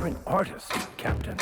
You're an artist, Captain.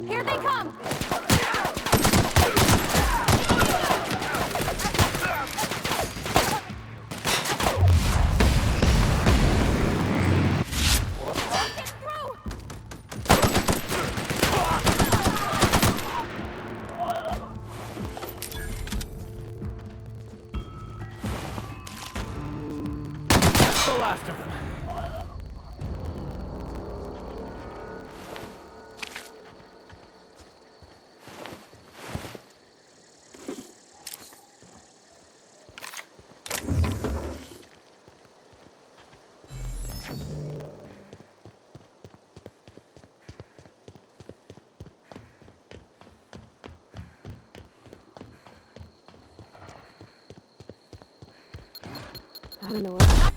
Here they come! The last of them. I don't know what.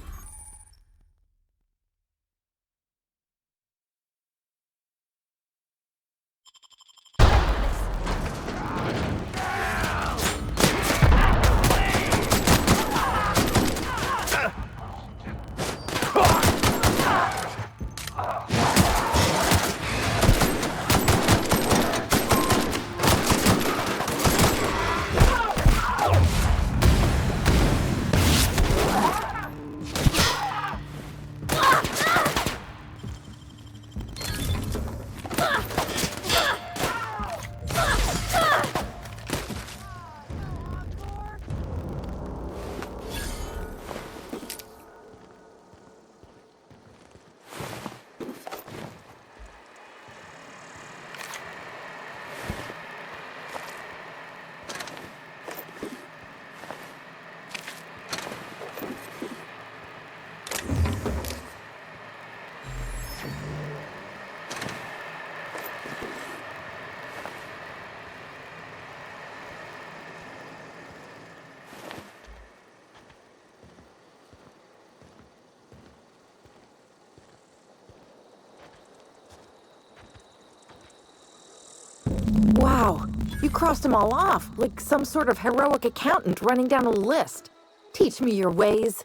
You crossed them all off, like some sort of heroic accountant running down a list. Teach me your ways.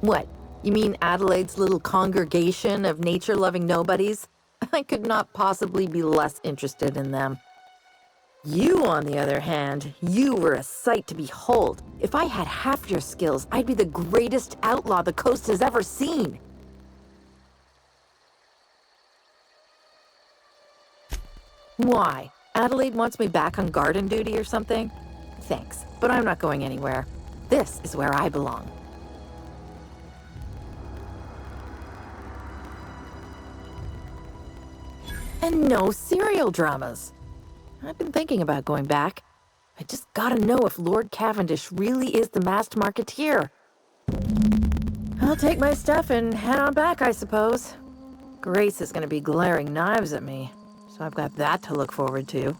What? You mean Adelaide's little congregation of nature-loving nobodies? I could not possibly be less interested in them. You, on the other hand, you were a sight to behold. If I had half your skills, I'd be the greatest outlaw the coast has ever seen. Why? Adelaide wants me back on garden duty or something? Thanks, but I'm not going anywhere. This is where I belong. And no serial dramas. I've been thinking about going back. I just gotta know if Lord Cavendish really is the masked marketeer. I'll take my stuff and head on back, I suppose. Grace is gonna be glaring knives at me, so I've got that to look forward to.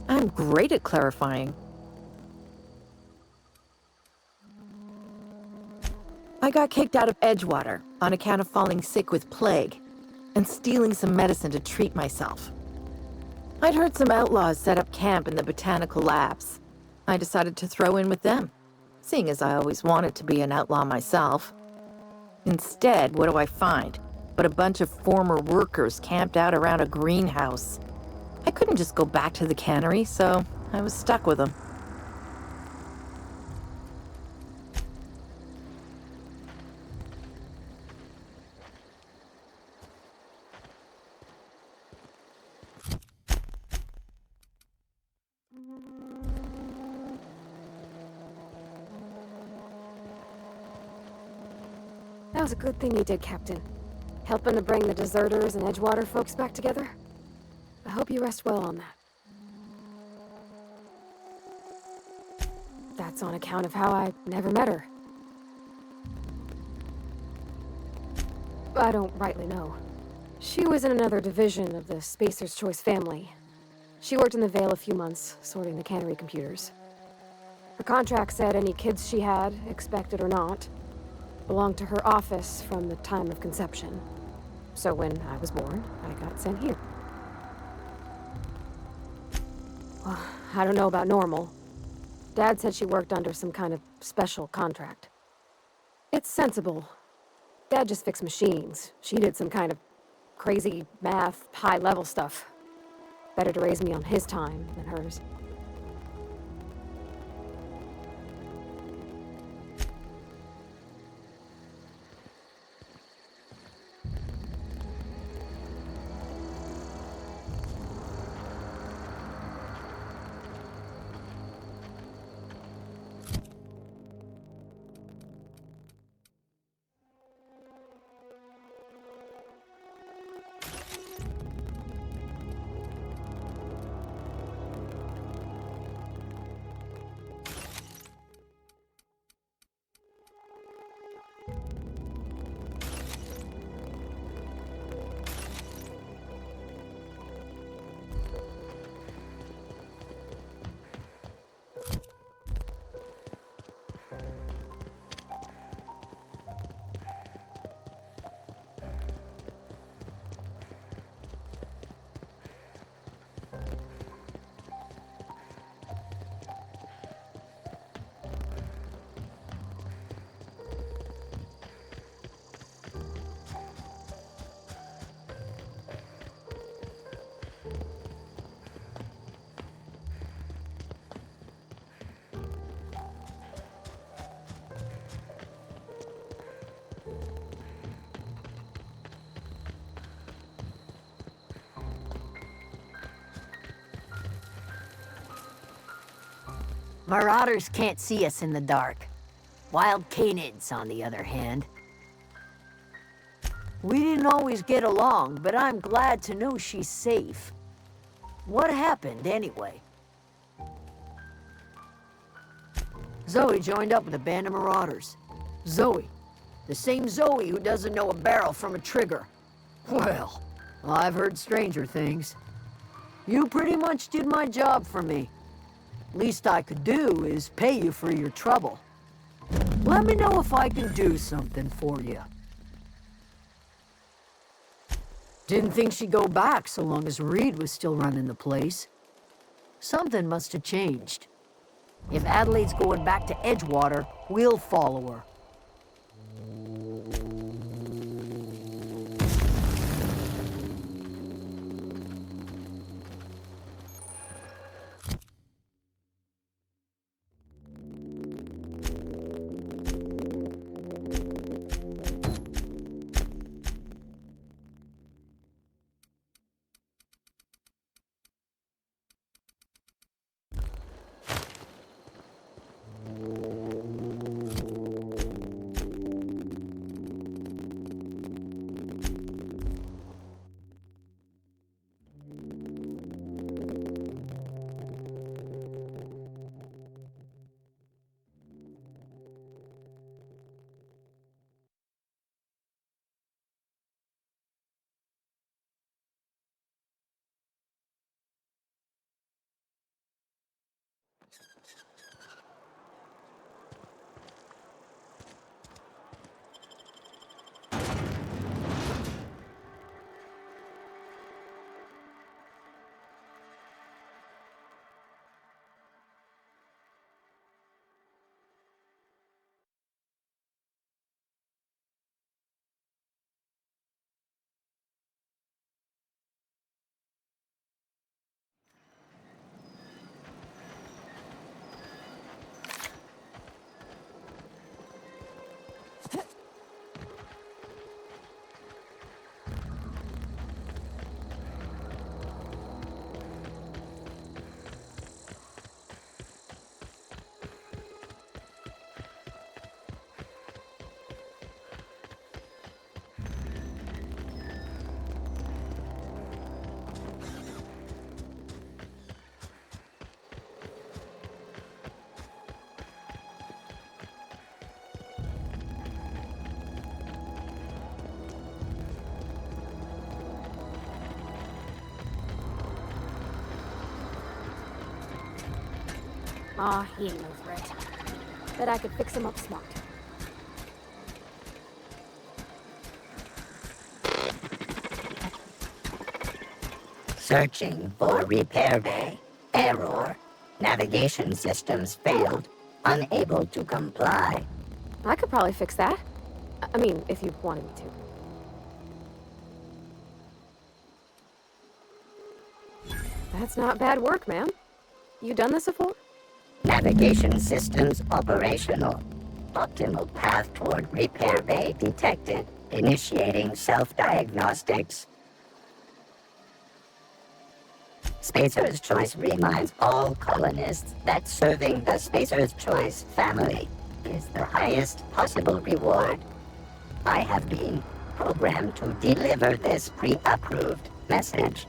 I'm great at clarifying. I got kicked out of Edgewater on account of falling sick with plague and stealing some medicine to treat myself. I'd heard some outlaws set up camp in the botanical labs. I decided to throw in with them, seeing as I always wanted to be an outlaw myself. Instead, what do I find but a bunch of former workers camped out around a greenhouse? I couldn't just go back to the cannery, so I was stuck with them. That was a good thing you did, Captain. Helping to bring the deserters and Edgewater folks back together. I hope you rest well on that. That's on account of how I never met her. I don't rightly know. She was in another division of the Spacer's Choice family. She worked in the Vale a few months, sorting the cannery computers. Her contract said any kids she had, expected or not, belonged to her office from the time of conception. So when I was born, I got sent here. Well, I don't know about normal. Dad said she worked under some kind of special contract. It's sensible. Dad just fixed machines. She did some kind of crazy math, high-level stuff. Better to raise me on his time than hers. Marauders can't see us in the dark. Wild canids, on the other hand. We didn't always get along, but I'm glad to know she's safe. What happened, anyway? Zoe joined up with a band of marauders. Zoe. The same Zoe who doesn't know a barrel from a trigger. Well, I've heard stranger things. You pretty much did my job for me. Least I could do is pay you for your trouble. Let me know if I can do something for you. Didn't think she'd go back so long as Reed was still running the place. Something must have changed. If Adelaide's going back to Edgewater, we'll follow her. Aw, he ain't no threat. Bet I could fix him up smart. Searching for repair bay. Error. Navigation systems failed. Unable to comply. I could probably fix that. I mean, if you wanted me to. That's not bad work, ma'am. You done this before? Navigation systems operational. Optimal path toward repair bay detected. Initiating self-diagnostics. Spacer's Choice reminds all colonists that serving the Spacer's Choice family is the highest possible reward. I have been programmed to deliver this pre-approved message.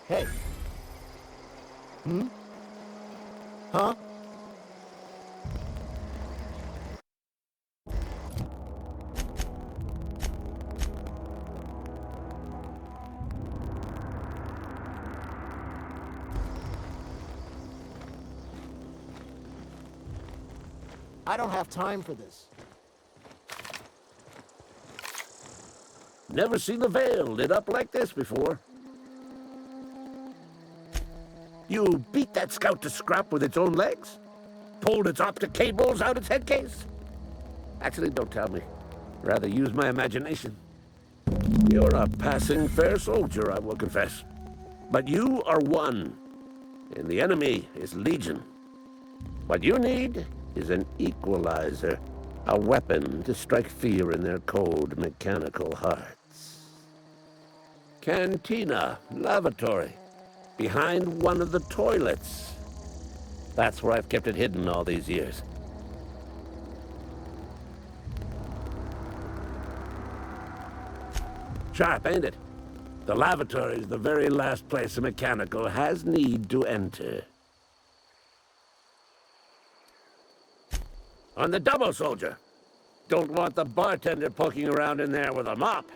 Hey. Huh? I don't have time for this. Never seen the Veil lit up like this before. You beat that scout to scrap with its own legs? Pulled its optic cables out its head case? Actually, don't tell me. Rather use my imagination. You're a passing fair soldier, I will confess. But you are one, and the enemy is legion. What you need is an equalizer, a weapon to strike fear in their cold, mechanical hearts. Cantina, lavatory, behind one of the toilets. That's where I've kept it hidden all these years. trap, ain't it? The lavatory is the very last place a mechanical has need to enter. On the double, soldier. Don't want the bartender poking around in there with a mop.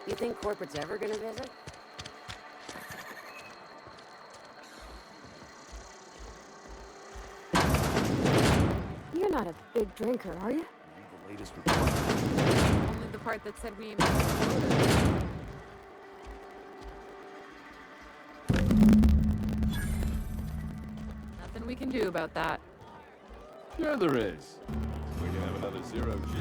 You think corporate's ever gonna visit? You're not a big drinker, are you? The latest report. Only the part that said we Nothing we can do about that. Sure there is. We can have another zero-G.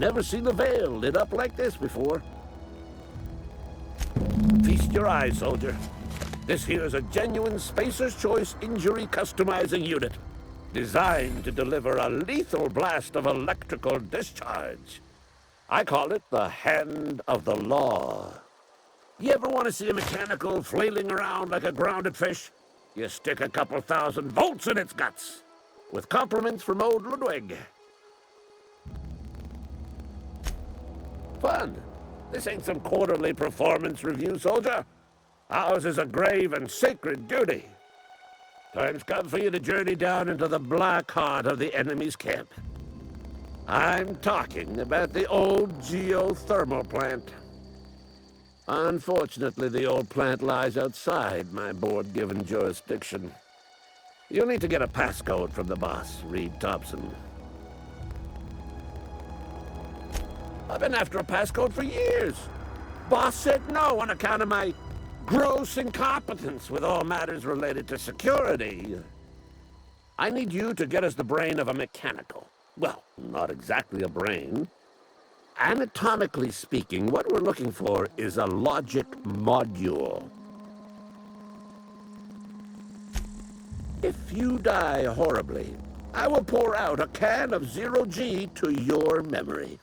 Never seen the Veil lit up like this before. Feast your eyes, soldier. This here is a genuine Spacer's Choice injury customizing unit, designed to deliver a lethal blast of electrical discharge. I call it the Hand of the Law. You ever want to see a mechanical flailing around like a grounded fish? You stick a couple thousand volts in its guts. With compliments from old Ludwig. Fun. This ain't some quarterly performance review, soldier. Ours is a grave and sacred duty. Time's come for you to journey down into the black heart of the enemy's camp. I'm talking about the old geothermal plant. Unfortunately, the old plant lies outside my board-given jurisdiction. You'll need to get a passcode from the boss, Reed Thompson. I've been after a passcode for years. Boss said no on account of my gross incompetence with all matters related to security. I need you to get us the brain of a mechanical. Well, not exactly a brain. Anatomically speaking, what we're looking for is a logic module. If you die horribly, I will pour out a can of zero-G to your memory.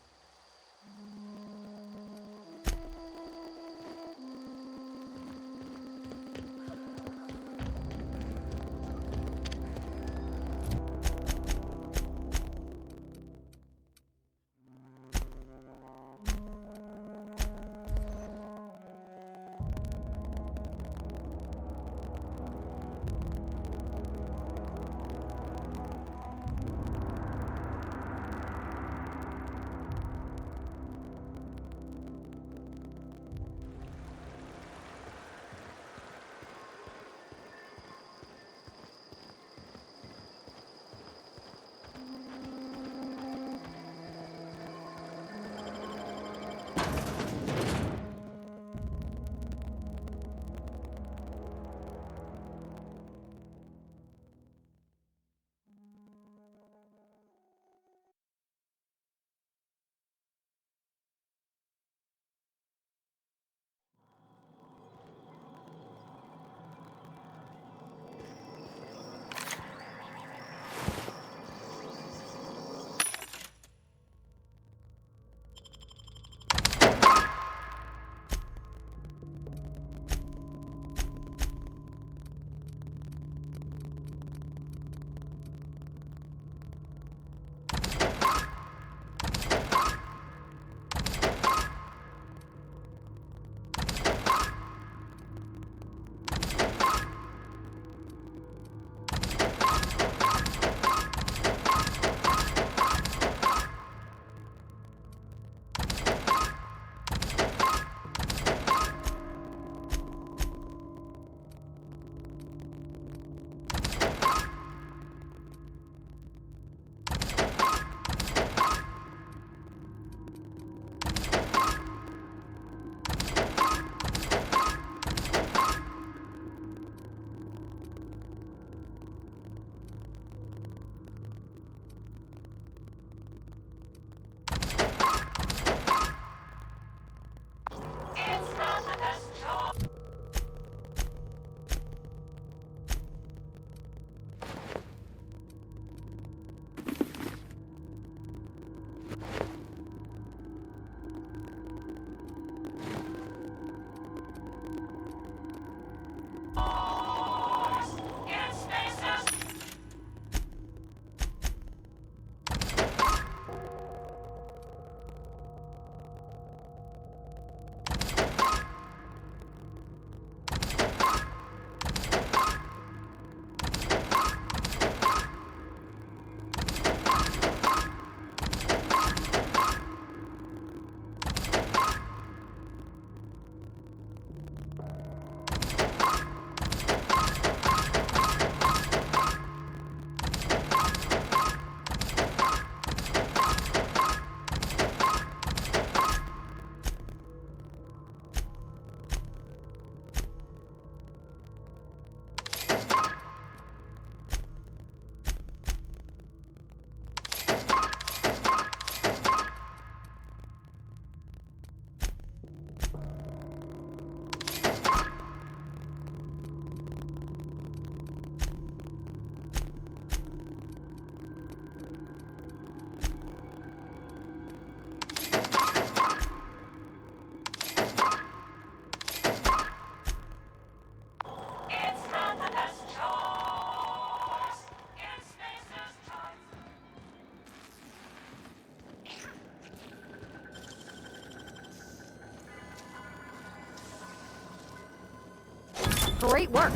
Great work.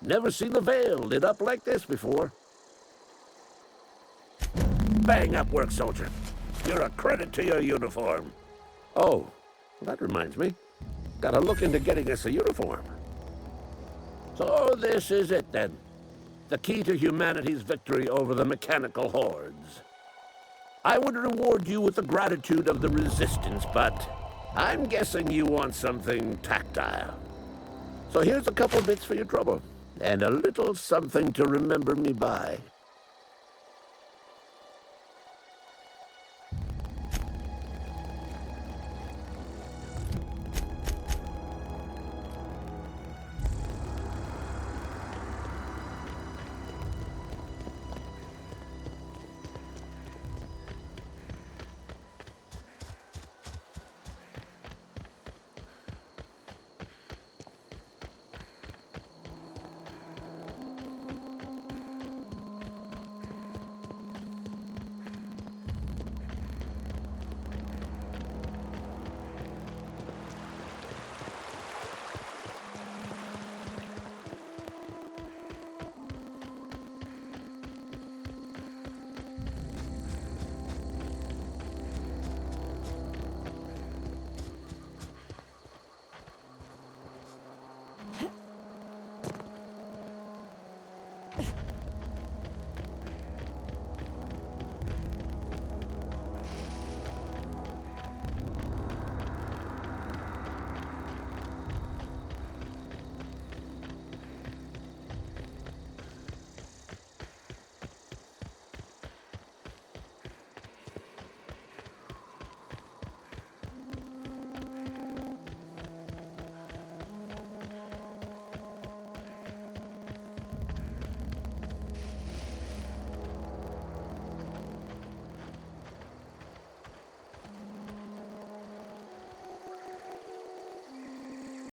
Never seen the Veil lit up like this before. Bang up work, soldier. You're a credit to your uniform. Oh, that reminds me. Gotta look into getting us a uniform. So this is it then. The key to humanity's victory over the mechanical hordes. I would reward you with the gratitude of the Resistance, but I'm guessing you want something tactile. So here's a couple bits for your trouble, and a little something to remember me by.